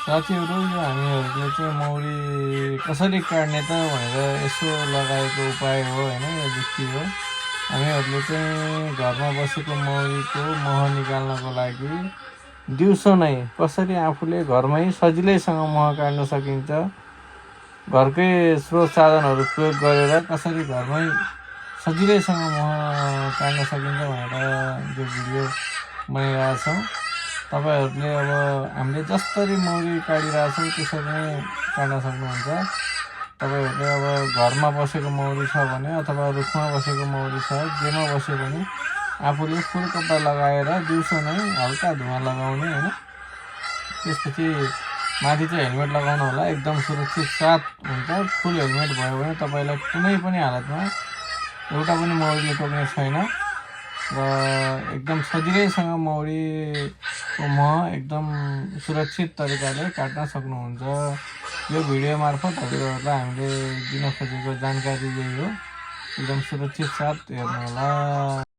साथीहरू यो हामीहरूले चाहिँ मौरी कसरी काट्ने त भनेर यसो लगाएको उपाय हो होइन। यो जुक्ति हो। हामीहरूले चाहिँ घरमा बसेको मौरीको मह निकाल्नको लागि दिउँसो नै कसरी आफूले घरमै सजिलैसँग मह काट्न सकिन्छ, घरकै स्रोत साधनहरू प्रयोग गरेर कसरी घरमै सजिलैसँग मह काट्न सकिन्छ भनेर यो भिडियो बनाइरहेको छौँ। तपाईँहरूले अब हामीले जसरी मौरी काटिरहेछौँ त्यसरी नै काट्न सक्नुहुन्छ। तपाईँहरूले अब घरमा बसेको मौरी छ भने अथवा रुखमा बसेको मौरी छ, जेमा बस्यो भने आफूले फुल कपडा लगाएर दिउँसो नै हल्का धुवा लगाउने होइन। त्यसपछि माथि चाहिँ हेलमेट लगाउनु होला, एकदम सुरक्षित साथ हुन्छ। फुल हेलमेट भयो भने तपाईँलाई कुनै पनि हालतमा एउटा पनि मौरीले टोक्ने छैन र एकदम सजिलैसँग मौरीको मह एकदम सुरक्षित तरिकाले काट्न सक्नुहुन्छ। यो भिडियो मार्फत हजुरहरूलाई हामीले दिन खोजेको जानकारी यही हो। एकदम सुरक्षित साथ हेर्नु होला।